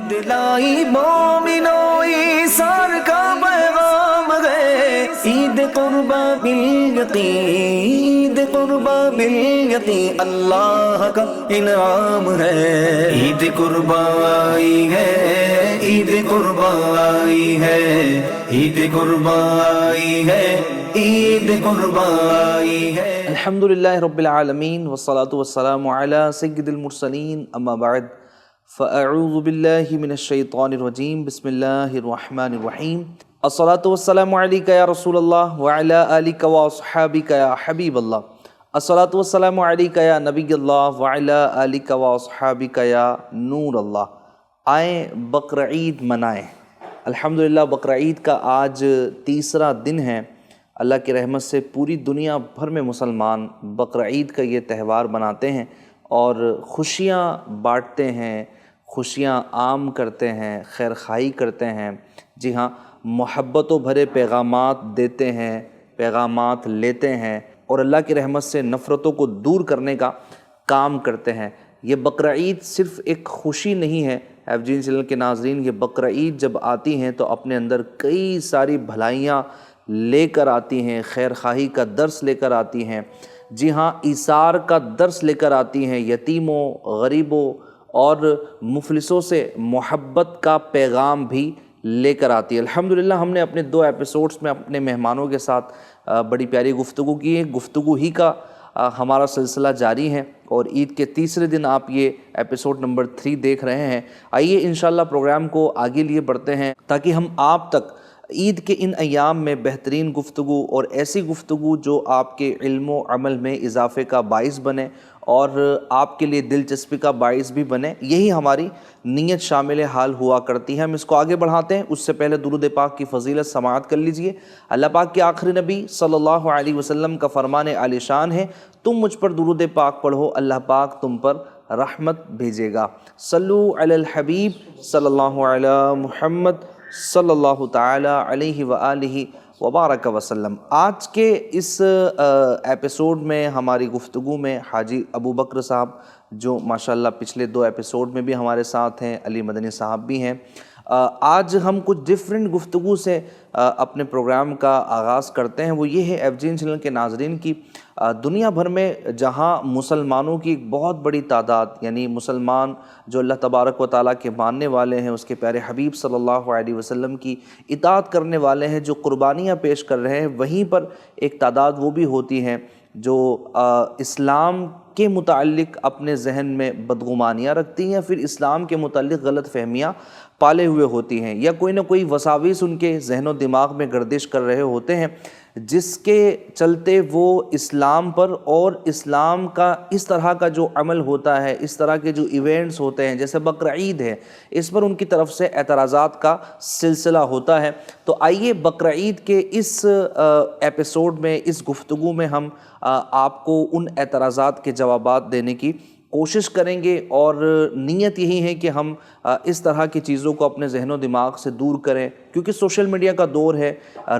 دلائی مومنو ایثار کا پیغام ہے، عید قربا بالیقین، عید قربا بالیقین اللہ کا انعام ہے۔ عید قربا آئی ہے، عید قربا آئی ہے، عید قربا آئی ہے، عید قربا آئی ہے۔ الحمدللہ رب العالمین والصلاة والسلام علی سید المرسلین، اما بعد فاعوذ باللہ من الشیطان الرجیم، بسم اللہ الرحمن الرحیم۔ الصلاة والسلام علیکہ یا رسول اللہ وعلی آلک واصحابک یا حبیب اللہ، الصلاة والسلام علیکہ یا نبی اللہ وعلی آلک واصحابک یا نور اللہ۔ آئیں بقرعید منائیں۔ الحمدللہ بقرعید کا آج تیسرا دن ہے۔ اللہ کی رحمت سے پوری دنیا بھر میں مسلمان بقرعید کا یہ تہوار مناتے ہیں اور خوشیاں بانٹتے ہیں، خوشیاں عام کرتے ہیں، خیر خواہی کرتے ہیں۔ جی ہاں، محبتوں بھرے پیغامات دیتے ہیں، پیغامات لیتے ہیں اور اللہ کی رحمت سے نفرتوں کو دور کرنے کا کام کرتے ہیں۔ یہ بقرعید صرف ایک خوشی نہیں ہے ایف جی چینل کے ناظرین، یہ بقرعید جب آتی ہیں تو اپنے اندر کئی ساری بھلائیاں لے کر آتی ہیں، خیر خواہی کا درس لے کر آتی ہیں۔ جی ہاں، ایثار کا درس لے کر آتی ہیں، یتیموں، غریبوں اور مفلسوں سے محبت کا پیغام بھی لے کر آتی ہے۔ الحمدللہ ہم نے اپنے 2 ایپیسوڈز میں اپنے مہمانوں کے ساتھ بڑی پیاری گفتگو کی ہے۔ گفتگو ہی کا ہمارا سلسلہ جاری ہے اور عید کے تیسرے دن آپ یہ ایپیسوڈ نمبر 3 دیکھ رہے ہیں۔ آئیے انشاءاللہ پروگرام کو آگے لیے بڑھتے ہیں تاکہ ہم آپ تک عید کے ان ایام میں بہترین گفتگو اور ایسی گفتگو جو آپ کے علم و عمل میں اضافے کا باعث بنے اور آپ کے لیے دلچسپی کا باعث بھی بنے، یہی ہماری نیت شامل حال ہوا کرتی ہے۔ ہم اس کو آگے بڑھاتے ہیں، اس سے پہلے درود پاک کی فضیلت سماعت کر لیجئے۔ اللہ پاک کے آخری نبی صلی اللہ علیہ وسلم کا فرمان عالی شان ہے، تم مجھ پر درود پاک پڑھو، اللہ پاک تم پر رحمت بھیجے گا۔ صلو علی الحبیب صلی اللہ علی محمد صلی اللہ تعالی علیہ وآلہ وبارک وسلم۔ آج کے اس ایپیسوڈ میں ہماری گفتگو میں حاجی ابو بکر صاحب، جو ماشاءاللہ پچھلے 2 ایپیسوڈ میں بھی ہمارے ساتھ ہیں، علی مدنی صاحب بھی ہیں۔ آج ہم کچھ ڈیفرنٹ گفتگو سے اپنے پروگرام کا آغاز کرتے ہیں۔ وہ یہ ہے ایف جی چینل کے ناظرین کی دنیا بھر میں جہاں مسلمانوں کی ایک بہت بڑی تعداد، یعنی مسلمان جو اللہ تبارک و تعالیٰ کے ماننے والے ہیں، اس کے پیارے حبیب صلی اللہ علیہ وسلم کی اطاعت کرنے والے ہیں، جو قربانیاں پیش کر رہے ہیں، وہیں پر ایک تعداد وہ بھی ہوتی ہیں جو اسلام کے متعلق اپنے ذہن میں بدگمانیاں رکھتی ہیں، پھر اسلام کے متعلق غلط فہمیاں پالے ہوئے ہوتی ہیں، یا کوئی نہ کوئی وساوس ان کے ذہن و دماغ میں گردش کر رہے ہوتے ہیں، جس کے چلتے وہ اسلام پر اور اسلام کا اس طرح کا جو عمل ہوتا ہے، اس طرح کے جو ایونٹس ہوتے ہیں جیسے بقرعید ہے، اس پر ان کی طرف سے اعتراضات کا سلسلہ ہوتا ہے۔ تو آئیے بقرعید کے اس ایپیسوڈ میں، اس گفتگو میں ہم آپ کو ان اعتراضات کے جوابات دینے کی کوشش کریں گے، اور نیت یہی ہے کہ ہم اس طرح کی چیزوں کو اپنے ذہن و دماغ سے دور کریں، کیونکہ سوشل میڈیا کا دور ہے،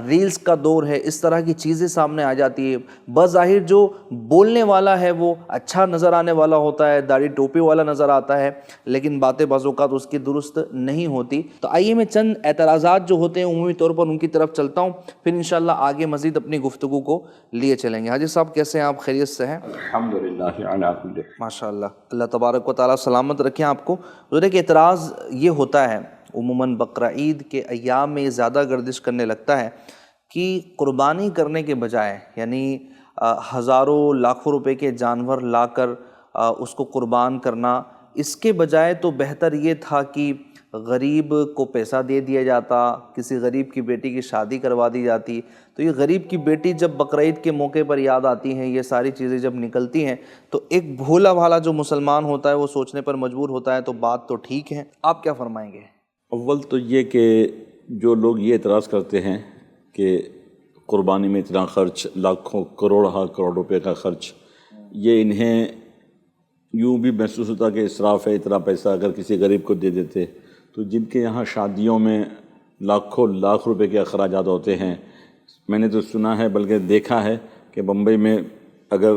ریلز کا دور ہے، اس طرح کی چیزیں سامنے آ جاتی ہے۔ بظاہر جو بولنے والا ہے وہ اچھا نظر آنے والا ہوتا ہے، داڑھی ٹوپی والا نظر آتا ہے، لیکن باتیں بعض اوقات اس کی درست نہیں ہوتی۔ تو آئیے میں چند اعتراضات جو ہوتے ہیں عمومی طور پر ان کی طرف چلتا ہوں، پھر انشاءاللہ آگے مزید اپنی گفتگو کو لیے چلیں گے۔ حاجی صاحب کیسے ہیں آپ؟ خیریت سے ہیں؟ الحمدللہ علی کل حال۔ ماشاءاللہ، اللہ تبارک و تعالیٰ سلامت رکھیں آپ کو۔ ایک اعتراض یہ ہوتا ہے عموماً بقرعید کے ایام میں، یہ زیادہ گردش کرنے لگتا ہے کہ قربانی کرنے کے بجائے، یعنی ہزاروں لاکھوں روپے کے جانور لا کر اس کو قربان کرنا، اس کے بجائے تو بہتر یہ تھا کہ غریب کو پیسہ دے دیا جاتا، کسی غریب کی بیٹی کی شادی کروا دی جاتی۔ تو یہ غریب کی بیٹی جب بقرعید کے موقع پر یاد آتی ہیں، یہ ساری چیزیں جب نکلتی ہیں، تو ایک بھولا بھالا جو مسلمان ہوتا ہے وہ سوچنے پر مجبور ہوتا ہے، تو بات تو ٹھیک ہے۔ آپ کیا فرمائیں گے؟ اول تو یہ کہ جو لوگ یہ اعتراض کرتے ہیں کہ قربانی میں اتنا خرچ، لاکھوں کروڑ روپے کا خرچ، یہ انہیں یوں بھی محسوس ہوتا کہ اسراف ہے، اتنا پیسہ اگر کسی غریب کو دے دیتے۔ تو جن کے یہاں شادیوں میں لاکھوں لاکھ روپے کے اخراجات ہوتے ہیں، میں نے تو سنا ہے بلکہ دیکھا ہے کہ بمبئی میں اگر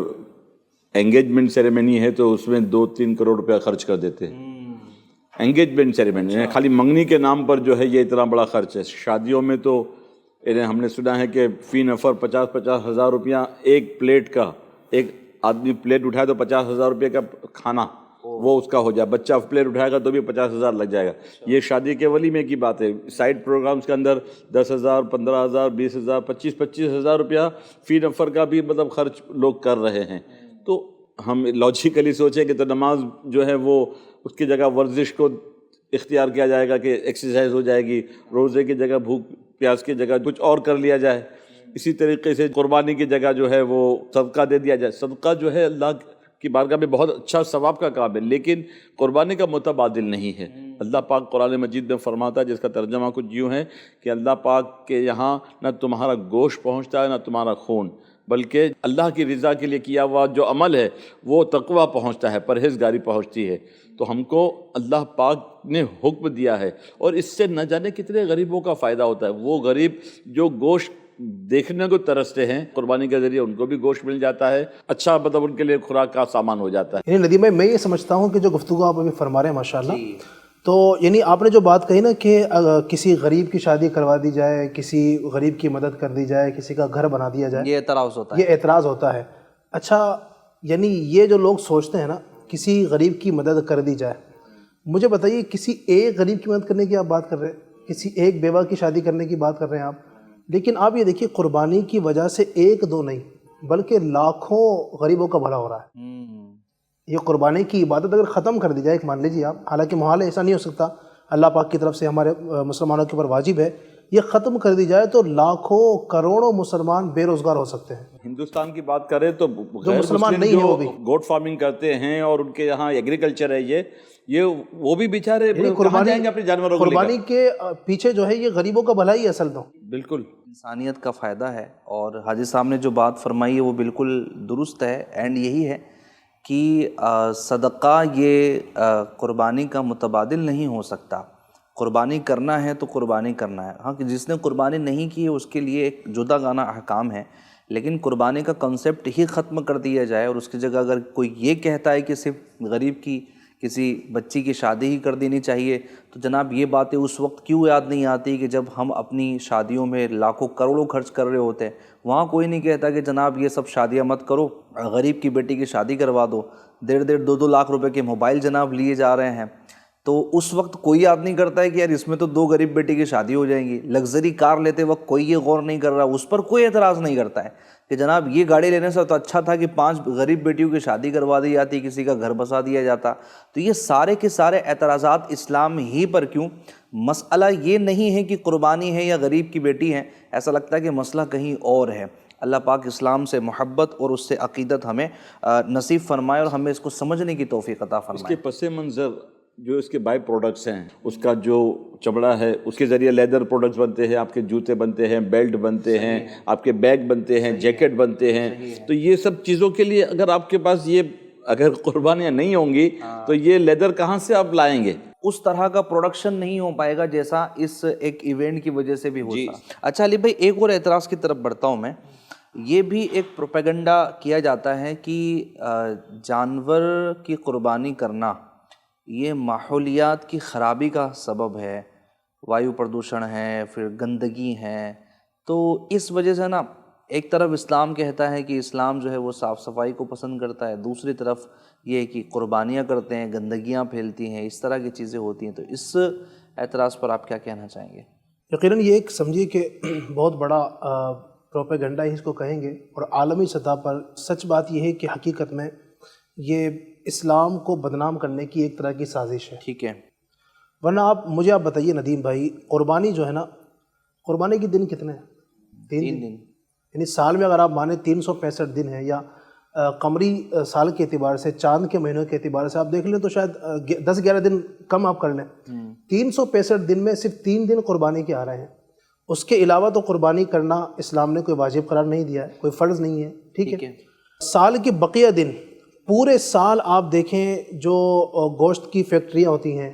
انگیجمنٹ سیریمنی ہے تو اس میں 2-3 کروڑ روپیہ خرچ کر دیتے۔ انگیجمنٹ سیریمنی خالی منگنی کے نام پر جو ہے یہ اتنا بڑا خرچ ہے. شادیوں میں تو ہم نے سنا ہے کہ فی نفر 50-50 ہزار روپیہ ایک پلیٹ کا, ایک آدمی پلیٹ اٹھائے تو 50,000 روپے کا کھانا وہ اس کا ہو جائے, بچہ پلیٹ اٹھائے گا تو بھی 50,000 لگ جائے گا. یہ شادی کے ولیمے کی بات ہے. سائڈ پروگرامز کے اندر 10,000, 15,000, 20,000, 25,000 روپیہ فی نفر کا بھی مطلب خرچ لوگ کر رہے ہیں. تو ہم لاجیکلی سوچیں کہ تو نماز جو ہے وہ اس کی جگہ ورزش کو اختیار کیا جائے گا کہ ایکسرسائز ہو جائے گی, روزے کی جگہ بھوک پیاس کی جگہ کچھ اور کر لیا جائے. اسی طریقے سے قربانی کی جگہ جو ہے وہ صدقہ دے دیا جائے. صدقہ جو ہے اللہ کی بارگاہ میں بہت اچھا ثواب کا کام ہے, لیکن قربانی کا متبادل نہیں ہے. اللہ پاک قرآن مجید میں فرماتا ہے, جس کا ترجمہ کچھ یوں ہے کہ اللہ پاک کے یہاں نہ تمہارا گوشت پہنچتا ہے نہ تمہارا خون, بلکہ اللہ کی رضا کے لیے کیا ہوا جو عمل ہے وہ تقویٰ پہنچتا ہے, پرہیزگاری پہنچتی ہے. تو ہم کو اللہ پاک نے حکم دیا ہے, اور اس سے نہ جانے کتنے غریبوں کا فائدہ ہوتا ہے. وہ غریب جو گوشت دیکھنے کو ترستے ہیں, قربانی کے ذریعے ان کو بھی گوشت مل جاتا ہے, اچھا مطلب ان کے لیے خوراک کا سامان ہو جاتا ہے. یعنی ندیم بھائی میں یہ سمجھتا ہوں کہ جو گفتگو آپ ابھی فرما رہے ہیں ماشاءاللہ, تو یعنی آپ نے جو بات کہی نا کہ کسی غریب کی شادی کروا دی جائے, کسی غریب کی مدد کر دی جائے, کسی کا گھر بنا دیا جائے, یہ اعتراض ہوتا ہے. یہ اعتراض ہوتا ہے. اچھا یعنی یہ جو لوگ سوچتے ہیں نا کسی غریب کی مدد کر دی جائے, مجھے بتائیے کسی ایک غریب کی مدد کرنے کی آپ بات کر رہے ہیں, کسی ایک بیوہ کی شادی کرنے کی بات کر رہے ہیں آپ, لیکن آپ یہ دیکھیے قربانی کی وجہ سے ایک دو نہیں بلکہ لاکھوں غریبوں کا بھلا ہو رہا ہے. یہ قربانی کی عبادت اگر ختم کر دی جائے, ایک مان لیجیے آپ, حالانکہ محال ہے, ایسا نہیں ہو سکتا, اللہ پاک کی طرف سے ہمارے مسلمانوں کے اوپر واجب ہے, یہ ختم کر دی جائے تو لاکھوں کروڑوں مسلمان بے روزگار ہو سکتے ہیں. ہندوستان کی بات کریں تو جو مسلمان نہیں ہے وہ بھی گوٹ فارمنگ کرتے ہیں اور ان کے یہاں ایگریکلچر ہے, یہ وہ بھی بیچارے کہاں جائیں گے اپنے جانوروں کو لے کر؟ قربانی کے پیچھے جو ہے یہ غریبوں کا بھلا ہی اصل تو بالکل انسانیت کا فائدہ ہے. اور حاجی صاحب نے جو بات فرمائی ہے وہ بالکل درست ہے, اینڈ یہی ہے کہ صدقہ یہ قربانی کا متبادل نہیں ہو سکتا. قربانی کرنا ہے تو قربانی کرنا ہے. ہاں کہ جس نے قربانی نہیں کی ہے اس کے لیے ایک جدا گانا احکام ہے, لیکن قربانی کا کنسیپٹ ہی ختم کر دیا جائے اور اس کی جگہ اگر کوئی یہ کہتا ہے کہ صرف غریب کی کسی بچی کی شادی ہی کر دینی چاہیے, تو جناب یہ باتیں اس وقت کیوں یاد نہیں آتی کہ جب ہم اپنی شادیوں میں لاکھوں کروڑوں خرچ کر رہے ہوتے ہیں. وہاں کوئی نہیں کہتا کہ جناب یہ سب شادیاں مت کرو, غریب کی بیٹی کی شادی کروا دو. 1.5-2 لاکھ روپے کے موبائل جناب لیے جا رہے ہیں, تو اس وقت کوئی یاد نہیں کرتا ہے کہ یار اس میں تو 2 غریب بیٹی کی شادی ہو جائیں گی. لگژری کار لیتے وقت کوئی یہ غور نہیں کر رہا, اس پر کوئی اعتراض نہیں کرتا ہے کہ جناب یہ گاڑی لینے سے تو اچھا تھا کہ 5 غریب بیٹیوں کی شادی کروا دی جاتی, کسی کا گھر بسا دیا جاتا. تو یہ سارے کے سارے اعتراضات اسلام ہی پر کیوں؟ مسئلہ یہ نہیں ہے کہ قربانی ہے یا غریب کی بیٹی ہے, ایسا لگتا ہے کہ مسئلہ کہیں اور ہے. اللہ پاک اسلام سے محبت اور اس سے عقیدت ہمیں نصیب فرمائے اور ہمیں اس کو سمجھنے کی توفیق عطا فرمائے. اس کے پس منظر جو اس کے بائی پروڈکٹس ہیں, اس کا جو چمڑا ہے اس کے ذریعے لیدر پروڈکٹس بنتے ہیں, آپ کے جوتے بنتے ہیں, بیلٹ بنتے ہیں, آپ کے بیگ بنتے ہیں, جیکٹ بنتے ہیں. تو یہ سب چیزوں کے لیے اگر آپ کے پاس یہ اگر قربانیاں نہیں ہوں گی تو یہ لیدر کہاں سے آپ لائیں گے؟ اس طرح کا پروڈکشن نہیں ہو پائے گا جیسا اس ایک ایونٹ کی وجہ سے بھی ہوتا. اچھا علی بھائی, ایک اور اعتراض کی طرف بڑھتا ہوں میں. یہ بھی ایک پروپیگنڈا کیا جاتا ہے کہ جانور کی قربانی کرنا یہ ماحولیات کی خرابی کا سبب ہے, وایو پردوشن ہے, پھر گندگی ہے. تو اس وجہ سے نا ایک طرف اسلام کہتا ہے کہ اسلام جو ہے وہ صاف صفائی کو پسند کرتا ہے, دوسری طرف یہ کہ قربانیاں کرتے ہیں, گندگیاں پھیلتی ہیں, اس طرح کی چیزیں ہوتی ہیں. تو اس اعتراض پر آپ کیا کہنا چاہیں گے؟ یقیناً یہ ایک سمجھیے کہ بہت بڑا پروپیگنڈا ہی اس کو کہیں گے, اور عالمی سطح پر سچ بات یہ ہے کہ حقیقت میں یہ اسلام کو بدنام کرنے کی ایک طرح کی سازش ہے. ٹھیک ہے, ورنہ مجھے آپ بتائیے ندیم بھائی, قربانی جو ہے نا, قربانی کے دن کتنے ہیں؟ 3 دن. یعنی سال میں اگر آپ مانیں 365 دن ہیں, یا قمری سال کے اعتبار سے, چاند کے مہینوں کے اعتبار سے آپ دیکھ لیں تو شاید 10-11 دن کم آپ کر لیں. 365 دن میں صرف 3 دن قربانی کے آ رہے ہیں. اس کے علاوہ تو قربانی کرنا اسلام نے کوئی واجب قرار نہیں دیا ہے, کوئی فرض نہیں ہے. ٹھیک ہے, سال کے بقیہ دن پورے سال آپ دیکھیں جو گوشت کی فیکٹریاں ہوتی ہیں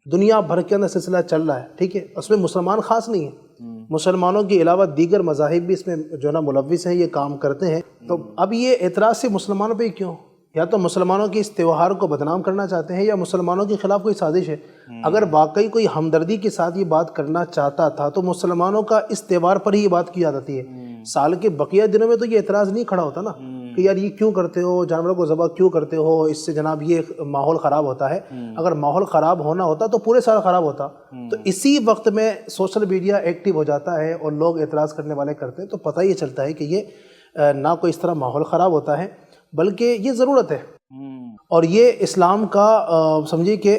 دنیا بھر کے اندر سلسلہ چل رہا ہے. ٹھیک ہے, اس میں مسلمان خاص نہیں ہیں, مسلمانوں کے علاوہ دیگر مذاہب بھی اس میں جو ہے نا ملوث ہیں, یہ کام کرتے ہیں. تو اب یہ اعتراض سے مسلمانوں پہ کیوں؟ یا تو مسلمانوں کے اس تہوار کو بدنام کرنا چاہتے ہیں یا مسلمانوں کے خلاف کوئی سازش ہے۔ اگر واقعی کوئی ہمدردی کے ساتھ یہ بات کرنا چاہتا تھا تو مسلمانوں کا اس تہوار پر ہی یہ بات کی جاتی ہے، سال کے بقیہ دنوں میں تو یہ اعتراض نہیں کھڑا ہوتا نا کہ یار یہ کیوں کرتے ہو، جانوروں کو ذبح کیوں کرتے ہو، اس سے جناب یہ ماحول خراب ہوتا ہے۔ اگر ماحول خراب ہونا ہوتا تو پورے سال خراب ہوتا، تو اسی وقت میں سوشل میڈیا ایکٹیو ہو جاتا ہے اور لوگ اعتراض کرنے والے کرتے ہیں، تو پتہ یہ چلتا ہے کہ یہ نہ کوئی اس طرح ماحول خراب ہوتا ہے بلکہ یہ ضرورت ہے۔ اور یہ اسلام کا سمجھیے کہ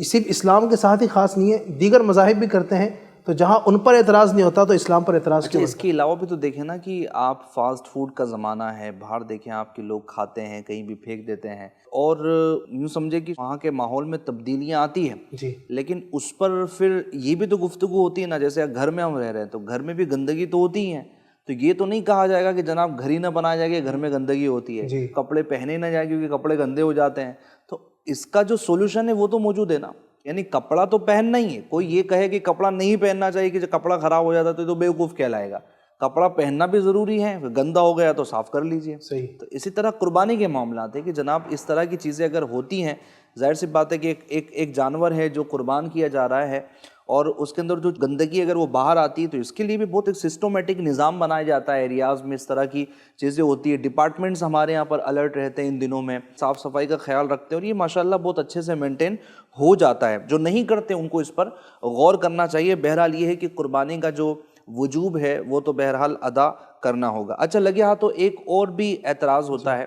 صرف اسلام کے ساتھ ہی خاص نہیں ہے، دیگر مذاہب بھی کرتے ہیں، تو جہاں ان پر اعتراض نہیں ہوتا تو اسلام پر اعتراض کیوں؟ اس کے علاوہ بھی تو دیکھیں نا کہ آپ فاسٹ فوڈ کا زمانہ ہے، باہر دیکھیں آپ کے لوگ کھاتے ہیں، کہیں بھی پھینک دیتے ہیں، اور یوں سمجھے کہ وہاں کے ماحول میں تبدیلیاں آتی ہیں جی، لیکن اس پر پھر یہ بھی تو گفتگو ہوتی ہے نا، جیسے گھر میں ہم رہ رہے ہیں تو گھر میں بھی گندگی تو ہوتی ہی ہے، تو یہ تو نہیں کہا جائے گا کہ جناب گھر ہی نہ بنایا جائے گا، گھر میں گندگی ہوتی ہے، کپڑے پہنے نہ جائے کیونکہ کپڑے گندے ہو جاتے ہیں، تو اس کا جو سولوشن ہے وہ تو موجود ہے نا، یعنی کپڑا تو پہننا ہی ہے۔ کوئی یہ کہے کہ کپڑا نہیں پہننا چاہیے کہ جب کپڑا خراب ہو جاتا ہے تو بیوقوف کہلائے گا، کپڑا پہننا بھی ضروری ہے، گندا ہو گیا تو صاف کر لیجئے۔ صحیح۔ تو اسی طرح قربانی کے معاملات ہیں کہ جناب اس طرح کی چیزیں اگر ہوتی ہیں، ظاہر سی بات ہے کہ ایک جانور ہے جو قربان کیا جا رہا ہے اور اس کے اندر جو گندگی اگر وہ باہر آتی ہے تو اس کے لیے بھی بہت ایک سسٹمیٹک نظام بنایا جاتا ہے، ایریاز میں اس طرح کی چیزیں ہوتی ہے، ڈپارٹمنٹس ہمارے یہاں پر الرٹ رہتے ہیں ان دنوں میں، صاف صفائی کا خیال رکھتے ہیں اور یہ ماشاءاللہ بہت اچھے سے مینٹین ہو جاتا ہے۔ جو نہیں کرتے ان کو اس پر غور کرنا چاہیے۔ بہرحال یہ ہے کہ قربانی کا جو وجوب ہے وہ تو بہرحال ادا کرنا ہوگا۔ اچھا لگے ہاں تو ایک اور بھی اعتراض ہوتا ہے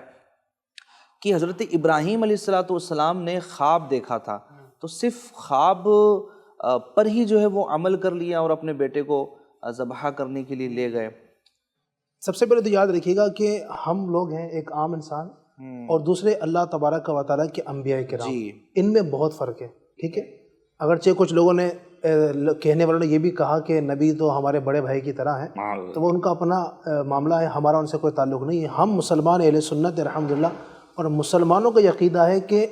کہ حضرت ابراہیم علیہ السلام نے خواب دیکھا تھا، تو صرف خواب پر ہی جو ہے وہ عمل کر لیا اور اپنے بیٹے کو ذبح کرنے کے لیے لے گئے؟ سب سے پہلے تو یاد رکھیے گا کہ ہم لوگ ہیں ایک عام انسان اور دوسرے اللہ تبارک و تعالیٰ کے انبیاء کرام، ان میں بہت فرق ہے، ٹھیک ہے؟ اگرچہ کچھ لوگوں نے کہنے والوں نے یہ بھی کہا کہ نبی تو ہمارے بڑے بھائی کی طرح ہیں، تو وہ ان کا اپنا معاملہ ہے، ہمارا ان سے کوئی تعلق نہیں ہے۔ ہم مسلمان اہل سنت الحمدللہ، اور مسلمانوں کا عقیدہ ہے کہ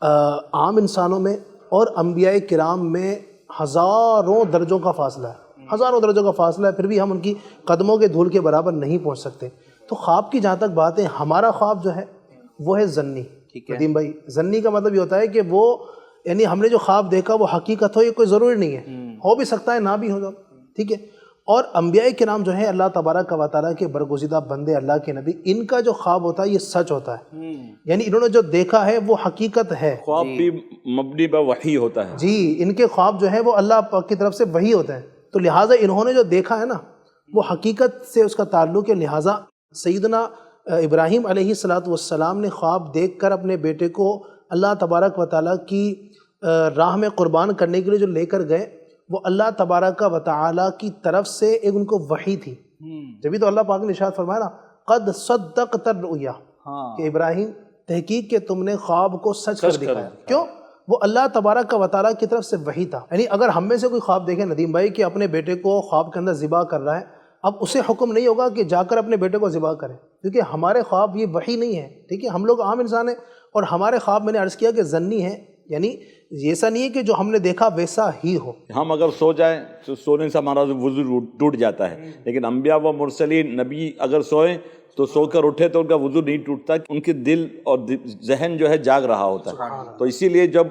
عام انسانوں میں اور انبیاء کرام میں ہزاروں درجوں کا فاصلہ ہے، ہزاروں درجوں کا فاصلہ ہے، پھر بھی ہم ان کی قدموں کے دھول کے برابر نہیں پہنچ سکتے۔ تو خواب کی جہاں تک بات ہے، ہمارا خواب جو ہے وہ ہے ظنی۔ ندیم بھائی، ظنی کا مطلب یہ ہوتا ہے کہ وہ یعنی ہم نے جو خواب دیکھا وہ حقیقت ہو، یہ کوئی ضروری نہیں ہے، ہو بھی سکتا ہے نہ بھی ہو جائے، ٹھیک ہے؟ اور انبیاء کرام جو ہیں اللہ تبارک و تعالیٰ کے برگزیدہ بندے، اللہ کے نبی، ان کا جو خواب ہوتا ہے یہ سچ ہوتا ہے، یعنی انہوں نے جو دیکھا ہے وہ حقیقت ہے۔ خواب بھی مبنی بہ وحی ہوتا ہے جی، ان کے خواب جو ہے وہ اللہ پاک کی طرف سے وحی ہوتے ہیں، تو لہٰذا انہوں نے جو دیکھا ہے نا وہ حقیقت سے اس کا تعلق ہے۔ لہٰذا سیدنا ابراہیم علیہ السلام نے خواب دیکھ کر اپنے بیٹے کو اللہ تبارک و تعالیٰ کی راہ میں قربان کرنے کے لیے جو لے کر گئے، وہ اللہ تبارک و تعالیٰ کی طرف سے ایک ان کو وحی تھی۔ جبھی تو اللہ پاک نے ارشاد فرمایا نا قد صدقت الرؤیا، کہ ابراہیم تحقیق کہ تم نے خواب کو سچ کر دکھایا۔ کیوں؟ وہ اللہ تبارک و تعالیٰ کی طرف سے وحی تھا۔ یعنی اگر ہم میں سے کوئی خواب دیکھے ندیم بھائی کہ اپنے بیٹے کو خواب کے اندر ذبح کر رہا ہے، اب اسے حکم نہیں ہوگا کہ جا کر اپنے بیٹے کو ذبح کرے، کیونکہ ہمارے خواب یہ وحی نہیں ہے، ٹھیک ہے؟ ہم لوگ عام انسان ہیں اور ہمارے خواب میں نے عرض کیا کہ ظنی ہے، یعنی ایسا نہیں ہے کہ جو ہم نے دیکھا ویسا ہی ہو۔ ہم اگر سو جائیں تو سونے سے ہمارا وضو ٹوٹ جاتا ہے، لیکن انبیاء و مرسلین نبی اگر سوئیں تو سو کر اٹھے تو ان کا وضو نہیں ٹوٹتا، ان کے دل اور ذہن جو ہے جاگ رہا ہوتا ہے۔ تو اسی لیے جب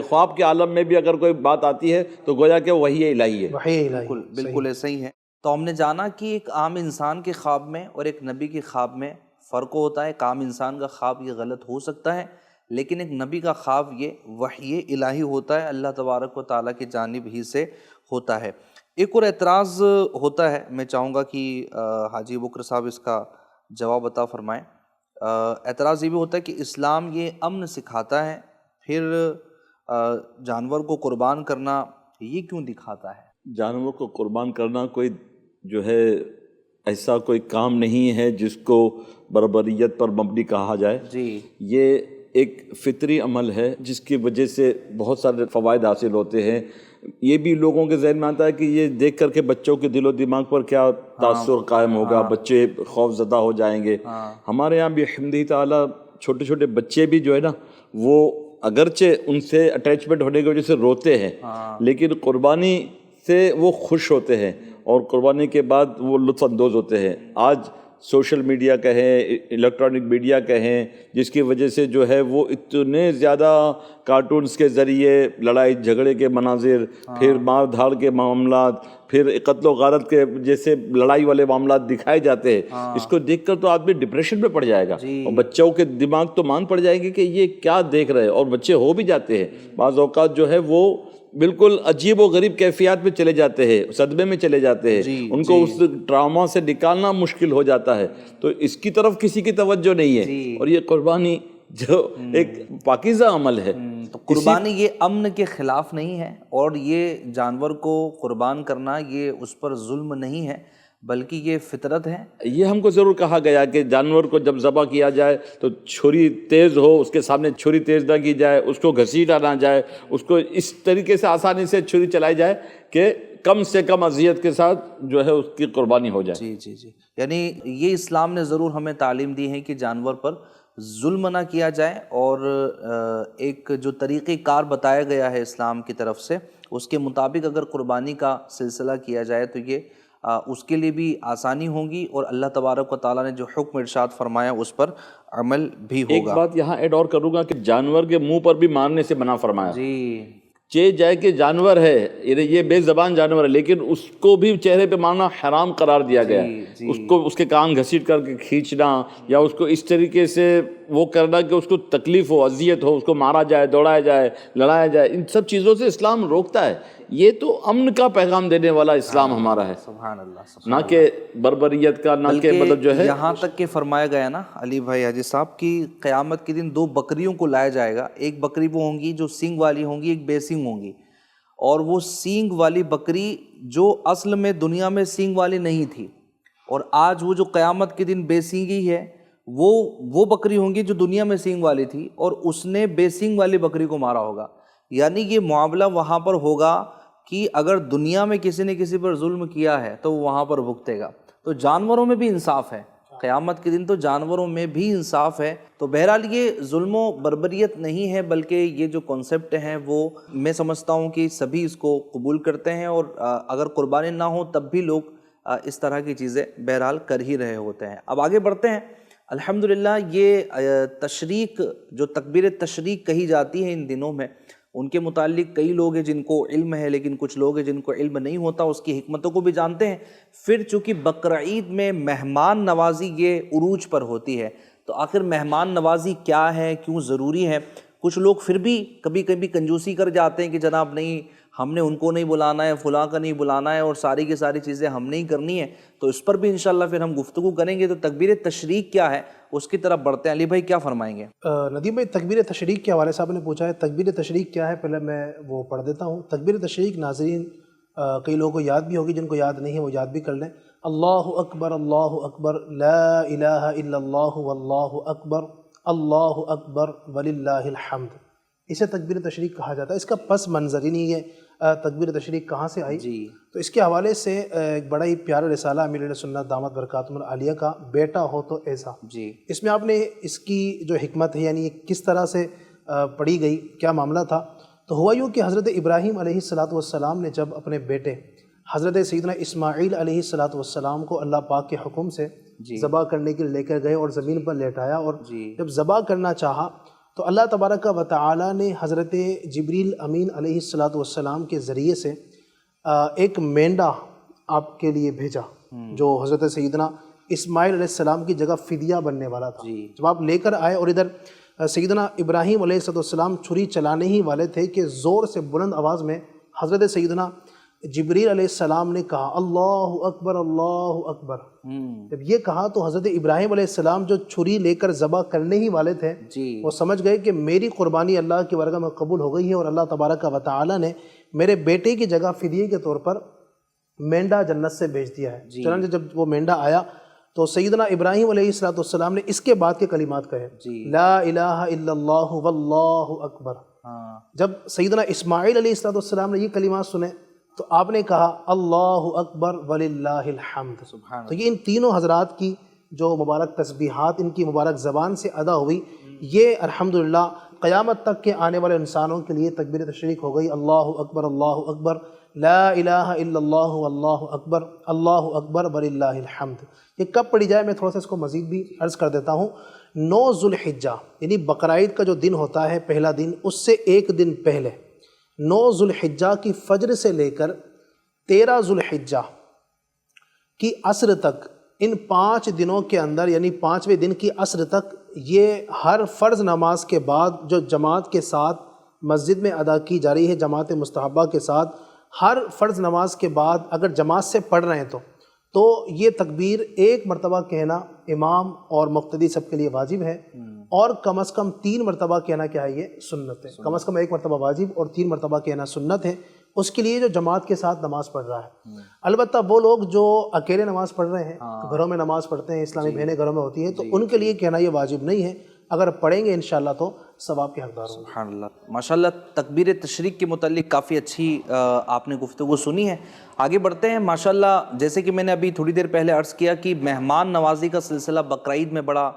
خواب کے عالم میں بھی اگر کوئی بات آتی ہے تو گویا کہ وحی الہی ہے۔ وحی الہی، بالکل ایسا ہی ہے۔ تو ہم نے جانا کہ ایک عام انسان کے خواب میں اور ایک نبی کے خواب میں فرق ہوتا ہے۔ ایک عام انسان کا خواب یہ غلط ہو سکتا ہے، لیکن ایک نبی کا خواب یہ وحی الہی ہوتا ہے، اللہ تبارک و تعالیٰ کی جانب ہی سے ہوتا ہے۔ ایک اور اعتراض ہوتا ہے، میں چاہوں گا کہ حاجی بکر صاحب اس کا جواب عطا فرمائیں۔ اعتراض یہ بھی ہوتا ہے کہ اسلام یہ امن سکھاتا ہے، پھر جانور کو قربان کرنا یہ کیوں دکھاتا ہے؟ جانور کو قربان کرنا کوئی جو ہے ایسا کوئی کام نہیں ہے جس کو بربریت پر مبنی کہا جائے۔ جی، یہ ایک فطری عمل ہے جس کی وجہ سے بہت سارے فوائد حاصل ہوتے ہیں۔ یہ بھی لوگوں کے ذہن میں آتا ہے کہ یہ دیکھ کر کے بچوں کے دل و دماغ پر کیا تاثر قائم ہوگا، بچے خوف زدہ ہو جائیں گے۔ ہمارے یہاں بھی الحمد تعالیٰ چھوٹے چھوٹے بچے بھی جو ہے نا وہ اگرچہ ان سے اٹیچمنٹ ہونے کی وجہ سے روتے ہیں، لیکن قربانی سے وہ خوش ہوتے ہیں اور قربانی کے بعد وہ لطف اندوز ہوتے ہیں۔ آج سوشل میڈیا کہیں، الیکٹرانک میڈیا کہیں، جس کی وجہ سے جو ہے وہ اتنے زیادہ کارٹونز کے ذریعے لڑائی جھگڑے کے مناظر، پھر مار دھاڑ کے معاملات، پھر قتل و غارت کے جیسے لڑائی والے معاملات دکھائے جاتے ہیں. اس کو دیکھ کر تو آدمی ڈپریشن میں پڑ جائے گا، اور بچوں کے دماغ تو مان پڑ جائیں گے کہ یہ کیا دیکھ رہے ہیں، اور بچے ہو بھی جاتے ہیں. بعض اوقات جو ہے وہ بالکل عجیب و غریب کیفیات میں چلے جاتے ہیں، صدمے میں چلے جاتے ہیں، ان کو اس ٹراما سے نکالنا مشکل ہو جاتا ہے. تو اس کی طرف کسی کی توجہ نہیں ہے. اور یہ قربانی جو ایک پاکیزہ عمل ہے، تو قربانی یہ امن کے خلاف نہیں ہے، اور یہ جانور کو قربان کرنا یہ اس پر ظلم نہیں ہے، بلکہ یہ فطرت ہے. یہ ہم کو ضرور کہا گیا کہ جانور کو جب ذبح کیا جائے تو چھری تیز ہو، اس کے سامنے چھری تیز نہ کی جائے، اس کو گھسیٹا نہ جائے، اس کو اس طریقے سے آسانی سے چھری چلائی جائے کہ کم سے کم اذیت کے ساتھ جو ہے اس کی قربانی ہو جائے. جی یعنی یہ اسلام نے ضرور ہمیں تعلیم دی ہے کہ جانور پر ظلم نہ کیا جائے، اور ایک جو طریقہ کار بتایا گیا ہے اسلام کی طرف سے، اس کے مطابق اگر قربانی کا سلسلہ کیا جائے تو یہ اس کے لیے بھی آسانی ہوگی، اور اللہ تبارک و تعالیٰ نے جو حکم ارشاد فرمایا اس پر عمل بھی ہوگا. ایک بات یہاں ایڈ اور کروں گا کہ جانور کے منہ پر بھی مارنے سے منع فرمایا. چہ جائے کہ جانور ہے، یہ بے زبان جانور ہے، لیکن اس کو بھی چہرے پہ مارنا حرام قرار دیا گیا. اس کو اس کے کان گھسیٹ کر کے کھینچنا، یا اس کو اس طریقے سے وہ کرنا کہ اس کو تکلیف ہو، اذیت ہو، اس کو مارا جائے، دوڑایا جائے، لڑایا جائے، ان سب چیزوں سے اسلام روکتا ہے. یہ تو امن کا پیغام دینے والا اسلام ہمارا ہے، سبحان اللہ، نہ کہ بربریت کا، نہ کہ مطلب جو ہے. یہاں تک کہ فرمایا گیا نا علی بھائی حاجی صاحب کی قیامت کے دن 2 بکریوں کو لایا جائے گا. ایک بکری وہ ہوں گی جو سینگ والی ہوں گی، ایک بے سینگ ہوں گی. اور وہ سینگ والی بکری جو اصل میں دنیا میں سینگ والی نہیں تھی، اور آج وہ جو قیامت کے دن بے سینگی ہے، وہ بکری ہوں گی جو دنیا میں سینگ والی تھی، اور اس نے بے سینگ والی بکری کو مارا ہوگا. یعنی یہ معاملہ وہاں پر ہوگا کہ اگر دنیا میں کسی نے کسی پر ظلم کیا ہے تو وہ وہاں پر بھگتے گا. تو جانوروں میں بھی انصاف ہے، قیامت کے دن تو جانوروں میں بھی انصاف ہے. تو بہرحال یہ ظلم و بربریت نہیں ہے، بلکہ یہ جو کنسیپٹ ہیں وہ میں سمجھتا ہوں کہ سبھی اس کو قبول کرتے ہیں، اور اگر قربانی نہ ہو تب بھی لوگ اس طرح کی چیزیں بہرحال کر ہی رہے ہوتے ہیں. اب آگے بڑھتے ہیں. الحمدللہ یہ تشریق، جو تکبیر تشریق کہی جاتی ہے ان دنوں میں، ان کے متعلق کئی لوگ ہیں جن کو علم ہے، لیکن کچھ لوگ ہیں جن کو علم نہیں ہوتا، اس کی حکمتوں کو بھی جانتے ہیں. پھر چونکہ بقرعید میں مہمان نوازی یہ عروج پر ہوتی ہے، تو آخر مہمان نوازی کیا ہے، کیوں ضروری ہے؟ کچھ لوگ پھر بھی کبھی کبھی کنجوسی کر جاتے ہیں کہ جناب نہیں، ہم نے ان کو نہیں بلانا ہے، فلاں کا نہیں بلانا ہے، اور ساری کی ساری چیزیں ہم نے ہی کرنی ہے. تو اس پر بھی انشاءاللہ پھر ہم گفتگو کریں گے. تو تکبیر تشریق کیا ہے اس کی طرف بڑھتے ہیں. علی بھائی کیا فرمائیں گے؟ ندیم بھائی، تکبیر تشریق کے حوالے سے آپ نے پوچھا ہے، تکبیر تشریق کیا ہے، پہلے میں وہ پڑھ دیتا ہوں. تکبیر تشریق ناظرین کئی لوگوں کو یاد بھی ہوگی، جن کو یاد نہیں ہے وہ یاد بھی کر لیں. اللہ اکبر، اللہ اکبر، لا الہ الا اللہ واللہ اکبر، اللہ اکبر وللہ الحمد. اسے تکبیر تشریق کہا جاتا ہے. اس کا پس منظر یعنی یہ تکبیر تشریق کہاں سے آئی، تو اس کے حوالے سے ایک بڑا ہی پیارا رسالہ امیر اہل سنت دامت برکاتہم العالیہ کا بیٹا ہو تو ایسا، اس میں آپ نے اس کی جو حکمت ہے، یعنی کس طرح سے پڑھی گئی، کیا معاملہ تھا. تو ہوا یوں کہ حضرت ابراہیم علیہ السلام نے جب اپنے بیٹے حضرت سیدنا اسماعیل علیہ السلام کو اللہ پاک کے حکم سے ذبح کرنے کے لیے لے کر گئے اور زمین پر لیٹایا، اور جب ذبح کرنا چاہا تو اللہ تبارک و تعالی نے حضرت جبریل امین علیہ السلام کے ذریعے سے ایک مینڈا آپ کے لیے بھیجا، جو حضرت سیدنا اسماعیل علیہ السلام کی جگہ فدیہ بننے والا تھا. جب آپ لے کر آئے اور ادھر سیدنا ابراہیم علیہ السلام چھری چلانے ہی والے تھے کہ زور سے بلند آواز میں حضرت سیدنا جبریل علیہ السلام نے کہا اللہ اکبر، اللہ اکبر. جب یہ کہا تو حضرت ابراہیم علیہ السلام جو چھری لے کر ذبح کرنے ہی والے تھے وہ سمجھ گئے کہ میری قربانی اللہ کی بارگاہ میں قبول ہو گئی ہے، اور اللہ تبارک و تعالی نے میرے بیٹے کی جگہ فدیے کے طور پر مینڈا جنت سے بھیج دیا ہے. چنانچہ جب وہ مینڈا آیا تو سیدنا ابراہیم علیہ السلام نے اس کے بعد کے کلمات کہے، لا الہ الا اللہ واللہ اکبر. جب سیدنا اسماعیل علیہ السلام نے یہ کلمات سنے تو آپ نے کہا اللہ اکبر وللہ الحمد. تو یہ ان تینوں حضرات کی جو مبارک تسبیحات ان کی مبارک زبان سے ادا ہوئی، یہ الحمدللہ قیامت تک کے آنے والے انسانوں کے لیے تکبیر تشریق ہو گئی. اللہ اکبر، اللہ اکبر، لا الہ الا اللہ اللہ اکبر وللہ الحمد. یہ کب پڑھی جائے؟ میں تھوڑا سا اس کو مزید بھی عرض کر دیتا ہوں. 9 ذوالحجہ یعنی بقرعید کا جو دن ہوتا ہے پہلا دن، اس سے ایک دن پہلے 9 ذوالحجہ کی فجر سے لے کر 13 ذوالحجہ کی عصر تک، ان 5 دنوں کے اندر یعنی 5ویں دن کی عصر تک، یہ ہر فرض نماز کے بعد جو جماعت کے ساتھ مسجد میں ادا کی جا رہی ہے، جماعت مستحبہ کے ساتھ، ہر فرض نماز کے بعد اگر جماعت سے پڑھ رہے ہیں تو یہ تکبیر ایک مرتبہ کہنا امام اور مقتدی سب کے لیے واجب ہے، اور کم از کم 3 مرتبہ کہنا کیا ہے؟ یہ سنت ہے. کم از کم 1 مرتبہ واجب اور 3 مرتبہ کہنا سنت ہے اس کے لیے جو جماعت کے ساتھ نماز پڑھ رہا ہے. البتہ وہ لوگ جو اکیلے نماز پڑھ رہے ہیں، گھروں میں نماز پڑھتے ہیں، اسلامی بہنیں گھروں میں ہوتی ہیں، تو ان کے لیے کہنا یہ واجب نہیں ہے. اگر پڑھیں گے انشاءاللہ تو ثواب کے حقدار ہوں گے. سبحان اللہ. ماشاءاللہ تکبیر تشریق کے متعلق کافی اچھی آپ نے گفتگو سنی ہے. آگے بڑھتے ہیں. ماشاءاللہ جیسے کہ میں نے ابھی تھوڑی دیر پہلے عرض کیا کہ مہمان نوازی کا سلسلہ بقرعید میں بڑا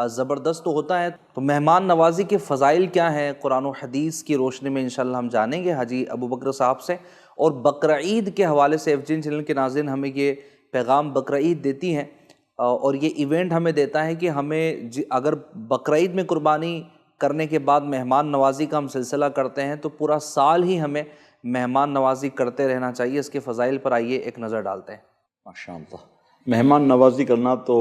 زبردست تو ہوتا ہے، تو مہمان نوازی کے فضائل کیا ہیں قرآن و حدیث کی روشنی میں انشاءاللہ ہم جانیں گے حاجی ابو بکر صاحب سے. اور بقرعید کے حوالے سے FGN چینل کے ناظرین ہمیں یہ پیغام بقرعید دیتی ہیں اور یہ ایونٹ ہمیں دیتا ہے کہ ہمیں اگر بقرعید میں قربانی کرنے کے بعد مہمان نوازی کا ہم سلسلہ کرتے ہیں تو پورا سال ہی ہمیں مہمان نوازی کرتے رہنا چاہیے. اس کے فضائل پر آئیے ایک نظر ڈالتے ہیں. ماشاء اللہ. مہمان نوازی کرنا تو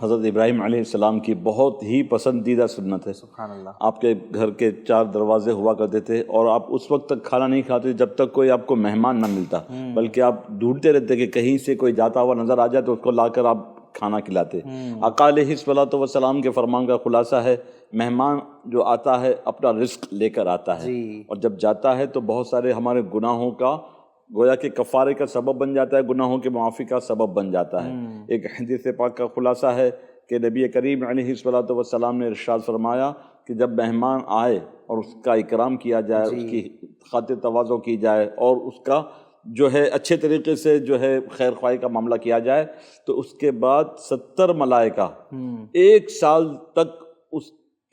حضرت ابراہیم علیہ السلام کی بہت ہی پسندیدہ سنت ہے. سبحان اللہ. آپ کے گھر کے 4 دروازے ہوا کرتے تھے اور آپ اس وقت تک کھانا نہیں کھاتے جب تک کوئی آپ کو مہمان نہ ملتا، بلکہ آپ ڈھونڈتے رہتے کہ کہیں سے کوئی جاتا ہوا نظر آ جائے تو اس کو لا کر آپ کھانا کھلاتے. آقا علیہ الصلوۃ والسلام کے فرمان کا خلاصہ ہے مہمان جو آتا ہے اپنا رزق لے کر آتا ہے، اور جب جاتا ہے تو بہت سارے ہمارے گناہوں کا گویا کہ کفارے کا سبب بن جاتا ہے، گناہوں کے معافی کا سبب بن جاتا ہے. ایک حدیث پاک کا خلاصہ ہے کہ نبی کریم علیہ الصلوۃ والسلام نے ارشاد فرمایا کہ جب مہمان آئے اور اس کا اکرام کیا جائے، اس کی خاطر تواضع کی جائے اور اس کا جو ہے اچھے طریقے سے جو ہے خیر خواہی کا معاملہ کیا جائے، تو اس کے بعد 70 ملائکہ 1 سال تک اس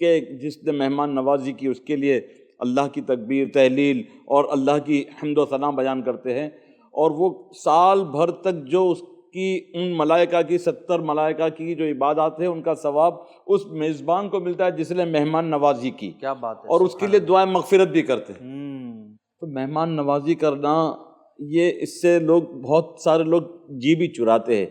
کے جس نے مہمان نوازی کی اس کے لیے اللہ کی تکبیر، تحلیل اور اللہ کی حمد و ثنا بیان کرتے ہیں. اور وہ سال بھر تک جو اس کی ان ملائکہ کی 70 ملائکہ کی جو عبادات ہیں ان کا ثواب اس میزبان کو ملتا ہے جس نے مہمان نوازی کی. کیا بات ہے. اور اس کے لیے دعائیں مغفرت بھی کرتے ہیں. تو مہمان نوازی کرنا یہ اس سے لوگ بہت سارے لوگ جی بھی چراتے ہیں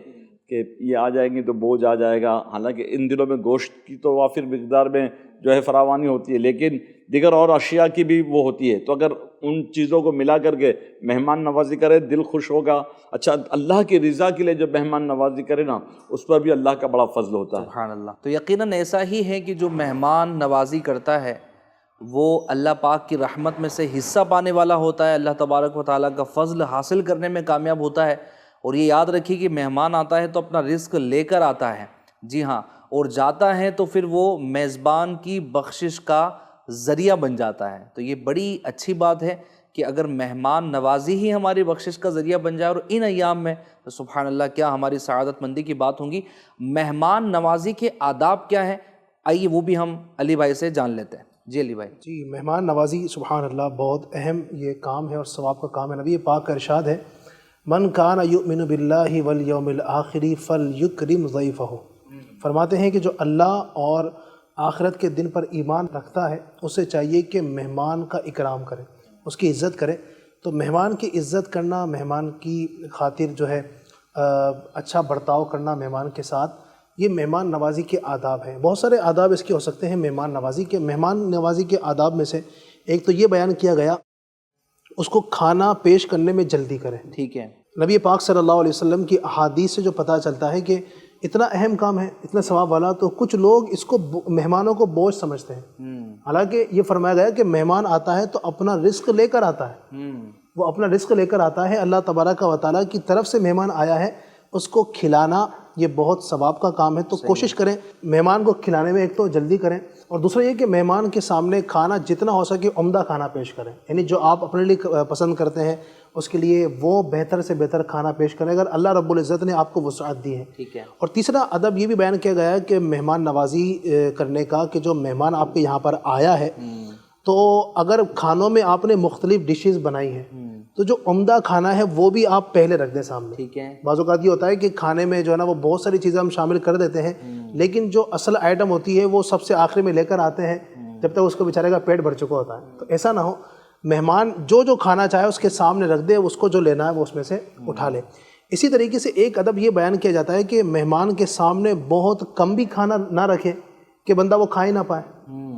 کہ یہ آ جائیں گے تو بوجھ آ جائے گا. حالانکہ ان دنوں میں گوشت کی تو وافر مقدار میں جو ہے فراوانی ہوتی ہے، لیکن دیگر اور اشیاء کی بھی وہ ہوتی ہے. تو اگر ان چیزوں کو ملا کر کے مہمان نوازی کرے دل خوش ہوگا. اچھا اللہ کی رضا کے لیے جو مہمان نوازی کرے نا اس پر بھی اللہ کا بڑا فضل ہوتا ہے. سبحان اللہ. تو یقیناً ایسا ہی ہے کہ جو مہمان نوازی کرتا ہے وہ اللہ پاک کی رحمت میں سے حصہ پانے والا ہوتا ہے، اللہ تبارک و تعالیٰ کا فضل حاصل کرنے میں کامیاب ہوتا ہے. اور یہ یاد رکھیے کہ مہمان آتا ہے تو اپنا رزق لے کر آتا ہے، جی ہاں، اور جاتا ہے تو پھر وہ میزبان کی بخشش کا ذریعہ بن جاتا ہے. تو یہ بڑی اچھی بات ہے کہ اگر مہمان نوازی ہی ہماری بخشش کا ذریعہ بن جائے اور ان ایام میں، تو سبحان اللہ کیا ہماری سعادت مندی کی بات ہوں گی. مہمان نوازی کے آداب کیا ہیں، آئیے وہ بھی ہم علی بھائی سے جان لیتے ہیں. جی علی بھائی. جی مہمان نوازی سبحان اللہ بہت اہم یہ کام ہے اور ثواب کا کام ہے. نبی پاک کا ارشاد ہے من کان یؤمن باللہ والیوم الآخر فلیکرم ضیفہ. فرماتے ہیں کہ جو اللہ اور آخرت کے دن پر ایمان رکھتا ہے اسے چاہیے کہ مہمان کا اکرام کرے، اس کی عزت کرے. تو مہمان کی عزت کرنا، مہمان کی خاطر جو ہے اچھا برتاؤ کرنا مہمان کے ساتھ، یہ مہمان نوازی کے آداب ہیں. بہت سارے آداب اس کے ہو سکتے ہیں مہمان نوازی کے. مہمان نوازی کے آداب میں سے ایک تو یہ بیان کیا گیا اس کو کھانا پیش کرنے میں جلدی کریں. ٹھیک ہے. نبی پاک صلی اللہ علیہ وسلم کی احادیث سے جو پتہ چلتا ہے کہ اتنا اہم کام ہے، اتنا ثواب والا، تو کچھ لوگ اس کو مہمانوں کو بوجھ سمجھتے ہیں. حالانکہ یہ فرمایا گیا کہ مہمان آتا ہے تو اپنا رزق لے کر آتا ہے، وہ اپنا رزق لے کر آتا ہے. اللہ تبارک و تعالیٰ کی طرف سے مہمان آیا ہے، اس کو کھلانا یہ بہت ثواب کا کام ہے. تو کوشش کریں مہمان کو کھلانے میں، ایک تو جلدی کریں، اور دوسرا یہ کہ مہمان کے سامنے کھانا جتنا ہو سکے عمدہ کھانا پیش کریں. یعنی جو آپ اپنے لیے پسند کرتے ہیں اس کے لیے وہ بہتر سے بہتر کھانا پیش کریں اگر اللہ رب العزت نے آپ کو وسعت دی ہے. ٹھیک ہے. اور تیسرا ادب یہ بھی بیان کیا گیا ہے کہ مہمان نوازی کرنے کا، کہ جو مہمان آپ کے یہاں پر آیا ہے تو اگر کھانوں میں آپ نے مختلف ڈشز بنائی ہیں تو جو عمدہ کھانا ہے وہ بھی آپ پہلے رکھ دیں سامنے. ٹھیک ہے. بعض اوقات یہ ہوتا ہے کہ کھانے میں جو ہے نا وہ بہت ساری چیزیں ہم شامل کر دیتے ہیں لیکن جو اصل آئٹم ہوتی ہے وہ سب سے آخری میں لے کر آتے ہیں جب تک اس کو بیچارے کا پیٹ بھر چکا ہوتا ہے. تو ایسا نہ ہو, مہمان جو کھانا چاہے اس کے سامنے رکھ دے, اس کو جو لینا ہے وہ اس میں سے اٹھا لے. اسی طریقے سے ایک ادب یہ بیان کیا جاتا ہے کہ مہمان کے سامنے بہت کم بھی کھانا نہ رکھے کہ بندہ وہ کھا ہی نہ پائے.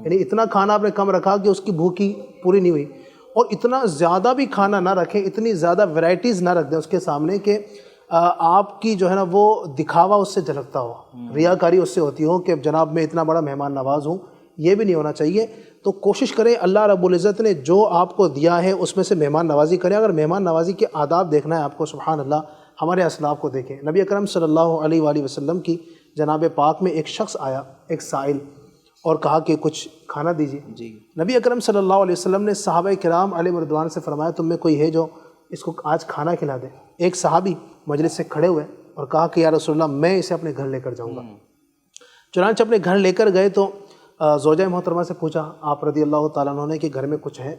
یعنی اتنا کھانا آپ نے کم رکھا کہ اس کی بھوکی پوری نہیں ہوئی, اور اتنا زیادہ بھی کھانا نہ رکھیں, اتنی زیادہ ورائٹیز نہ رکھ دیں اس کے سامنے کہ آپ کی جو ہے نا وہ دکھاوا اس سے جھلکتا ہو, ریاکاری اس سے ہوتی ہو کہ جناب میں اتنا بڑا مہمان نواز ہوں. یہ بھی نہیں ہونا چاہیے. تو کوشش کریں اللہ رب العزت نے جو آپ کو دیا ہے اس میں سے مہمان نوازی کریں. اگر مہمان نوازی کے آداب دیکھنا ہے آپ کو, سبحان اللہ, ہمارے اسلاف کو دیکھیں. نبی اکرم صلی اللہ علیہ وآلہ وسلم کی جناب پاک میں ایک شخص آیا, ایک سائل, اور کہا کہ کچھ کھانا دیجیے. جی. نبی اکرم صلی اللہ علیہ وسلم نے صحابہ کرام علیہ رضوان سے فرمایا تم میں کوئی ہے جو اس کو آج کھانا کھلا دے. ایک صحابی مجلس سے کھڑے ہوئے اور کہا کہ یا رسول اللہ میں اسے اپنے گھر لے کر جاؤں گا. چنانچہ اپنے گھر لے کر گئے تو زوجہ محترمہ سے پوچھا آپ رضی اللہ تعالیٰ عنہ نے کہ گھر میں کچھ ہے؟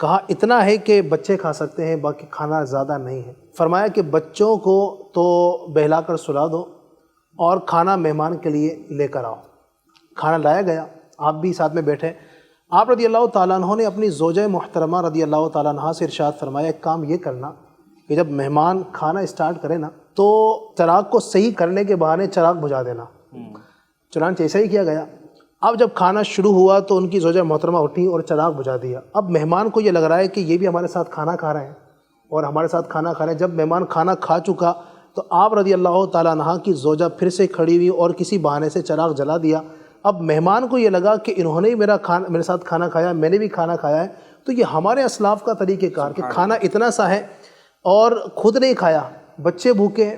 کہا اتنا ہے کہ بچے کھا سکتے ہیں, باقی کھانا زیادہ نہیں ہے. فرمایا کہ بچوں کو تو بہلا کر سلا دو اور کھانا مہمان کے لیے لے کر آؤ. کھانا لایا گیا, آپ بھی ساتھ میں بیٹھے. آپ رضی اللہ تعالیٰ عنہ نے اپنی زوجہ محترمہ رضی اللہ تعالیٰ عنہ سے ارشاد فرمایا ایک کام یہ کرنا کہ جب مہمان کھانا اسٹارٹ کرے نا تو چراغ کو صحیح کرنے کے بہانے چراغ بجھا دینا. چنانچہ ایسا ہی کیا گیا. اب جب کھانا شروع ہوا تو ان کی زوجہ محترمہ اٹھی اور چراغ بجھا دیا. اب مہمان کو یہ لگ رہا ہے کہ یہ بھی ہمارے ساتھ کھانا کھا رہے ہیں اور ہمارے ساتھ کھانا کھا رہے ہیں. جب مہمان کھانا کھا چکا تو آپ رضی اللہ تعالیٰ عنہ کی زوجہ پھر سے کھڑی ہوئی اور کسی بہانے سے چراغ جلا دیا. اب مہمان کو یہ لگا کہ انہوں نے ہی میرے ساتھ کھانا کھایا, میں نے بھی کھانا کھایا ہے. تو یہ ہمارے اسلاف کا طریقہ کار کہ کھانا اتنا سا ہے اور خود نہیں کھایا, بچے بھوکے,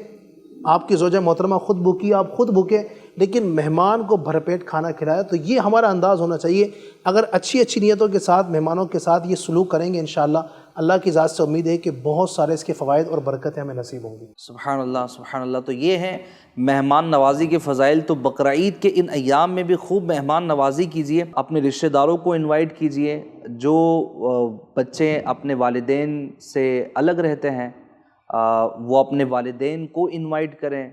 آپ کی زوجہ محترمہ خود بھوکی, آپ خود بھوکے, لیکن مہمان کو بھرپیٹ کھانا کھلایا. تو یہ ہمارا انداز ہونا چاہیے. اگر اچھی نیتوں کے ساتھ مہمانوں کے ساتھ یہ سلوک کریں گے انشاءاللہ اللہ کی ذات سے امید ہے کہ بہت سارے اس کے فوائد اور برکتیں ہمیں نصیب ہوں گی. سبحان اللہ سبحان اللہ. تو یہ ہے مہمان نوازی کے فضائل. تو بقرعید کے ان ایام میں بھی خوب مہمان نوازی کیجیے, اپنے رشتہ داروں کو انوائٹ کیجیے. جو بچے اپنے والدین سے الگ رہتے ہیں وہ اپنے والدین کو انوائٹ کریں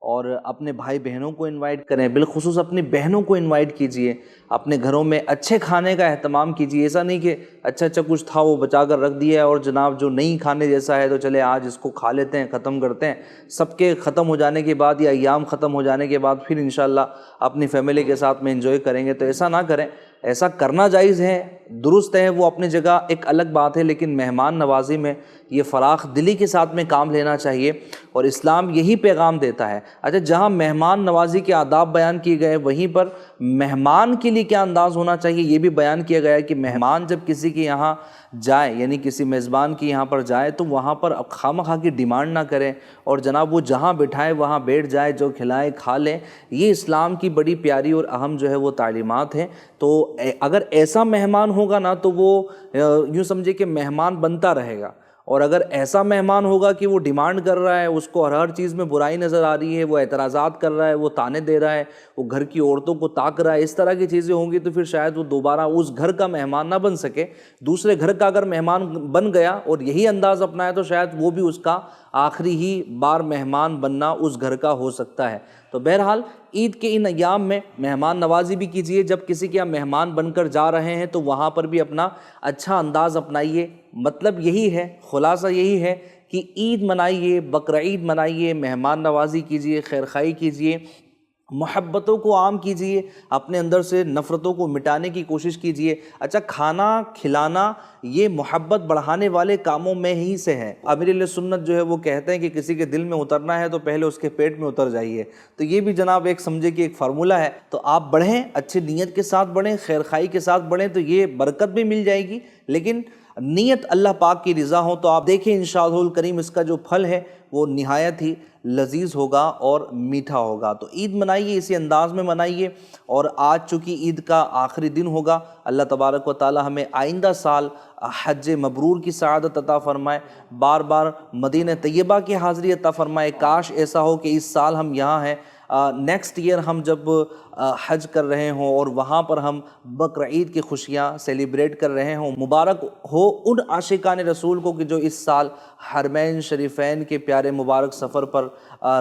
اور اپنے بھائی بہنوں کو انوائٹ کریں. بالخصوص اپنی بہنوں کو انوائٹ کیجیے. اپنے گھروں میں اچھے کھانے کا اہتمام کیجیے. ایسا نہیں کہ اچھا کچھ تھا وہ بچا کر رکھ دیا ہے اور جناب جو نہیں کھانے جیسا ہے تو چلے آج اس کو کھا لیتے ہیں, ختم کرتے ہیں. سب کے ختم ہو جانے کے بعد یا ایام ختم ہو جانے کے بعد پھر انشاءاللہ اپنی فیملی کے ساتھ میں انجوائے کریں گے. تو ایسا نہ کریں. ایسا کرنا جائز ہے, درست ہے, وہ اپنی جگہ ایک الگ بات ہے, لیکن مہمان نوازی میں یہ فراخ دلی کے ساتھ میں کام لینا چاہیے اور اسلام یہی پیغام دیتا ہے. اچھا, جہاں مہمان نوازی کے آداب بیان کیے گئے وہیں پر مہمان کے لیے کیا انداز ہونا چاہیے یہ بھی بیان کیا گیا ہے کہ مہمان جب کسی کے یہاں جائے, یعنی کسی میزبان کی یہاں پر جائے, تو وہاں پر خواہ کی ڈیمانڈ نہ کریں اور جناب وہ جہاں بٹھائے وہاں بیٹھ جائے, جو کھلائے کھا لیں. یہ اسلام کی بڑی پیاری اور اہم جو ہے وہ تعلیمات ہیں. تو اگر ایسا مہمان ہوگا نا تو وہ یوں سمجھے کہ مہمان بنتا رہے گا, اور اگر ایسا مہمان ہوگا کہ وہ ڈیمانڈ کر رہا ہے, اس کو ہر چیز میں برائی نظر آ رہی ہے, وہ اعتراضات کر رہا ہے, وہ طعنے دے رہا ہے, وہ گھر کی عورتوں کو تاک رہا ہے, اس طرح کی چیزیں ہوں گی تو پھر شاید وہ دوبارہ اس گھر کا مہمان نہ بن سکے. دوسرے گھر کا اگر مہمان بن گیا اور یہی انداز اپنائے تو شاید وہ بھی اس کا آخری ہی بار مہمان بننا اس گھر کا ہو سکتا ہے. تو بہرحال عید کے ان ایام میں مہمان نوازی بھی کیجیے. جب کسی کے یہاں مہمان بن کر جا رہے ہیں تو وہاں پر بھی اپنا اچھا انداز اپنائیے. مطلب یہی ہے, خلاصہ یہی ہے کہ عید منائیے, بقرعید منائیے, مہمان نوازی کیجیے, خیرخواہی کیجیے, محبتوں کو عام کیجیے, اپنے اندر سے نفرتوں کو مٹانے کی کوشش کیجیے. اچھا, کھانا کھلانا یہ محبت بڑھانے والے کاموں میں ہی سے ہے. امیر اہل سنت جو ہے وہ کہتے ہیں کہ کسی کے دل میں اترنا ہے تو پہلے اس کے پیٹ میں اتر جائیے. تو یہ بھی جناب ایک سمجھے کہ ایک فارمولہ ہے. تو آپ بڑھیں, اچھی نیت کے ساتھ بڑھیں, خیرخواہی کے ساتھ بڑھیں تو یہ برکت بھی مل جائے گی, لیکن نیت اللہ پاک کی رضا ہو تو آپ دیکھیں انشاءاللہ الکریم اس کا جو پھل ہے وہ نہایت ہی لذیذ ہوگا اور میٹھا ہوگا. تو عید منائیے, اسی انداز میں منائیے. اور آج چونکہ عید کا آخری دن ہوگا, اللہ تبارک و تعالی ہمیں آئندہ سال حج مبرور کی سعادت عطا فرمائے, بار بار مدینہ طیبہ کی حاضری عطا فرمائے. کاش ایسا ہو کہ اس سال ہم یہاں ہیں, نیکسٹ ایئر ہم جب حج کر رہے ہوں اور وہاں پر ہم بقر عید کی خوشیاں سیلیبریٹ کر رہے ہوں۔ مبارک ہو ان عاشقان رسول کو کہ جو اس سال حرمین شریفین کے پیارے مبارک سفر پر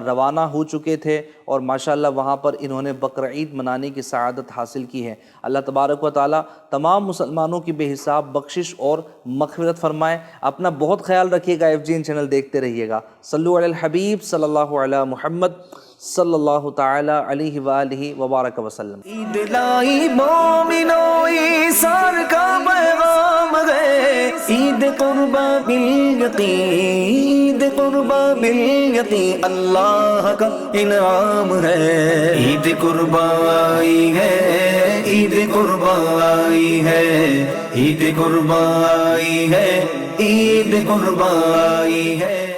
روانہ ہو چکے تھے اور ماشاءاللہ وہاں پر انہوں نے بقر عید منانے کی سعادت حاصل کی ہے۔ اللہ تبارک و تعالی تمام مسلمانوں کی بے حساب بخشش اور مغفرت فرمائے۔ اپنا بہت خیال رکھیے گا، FGN چینل دیکھتے رہیے گا۔ صلو علی الحبیب صلی اللہ علی محمد صلی اللہ تعالی علیہ وآلہ وبارک وسلم۔ عید لائی مومنو ایثار کا پیغام ہے، عید قربا بالیقین، عید قربا بالیقین اللہ کا انعام ہے۔ عید قربا آئی ہے، عید قربا آئی ہے، عید قربا آئی ہے، عید قربا آئی ہے۔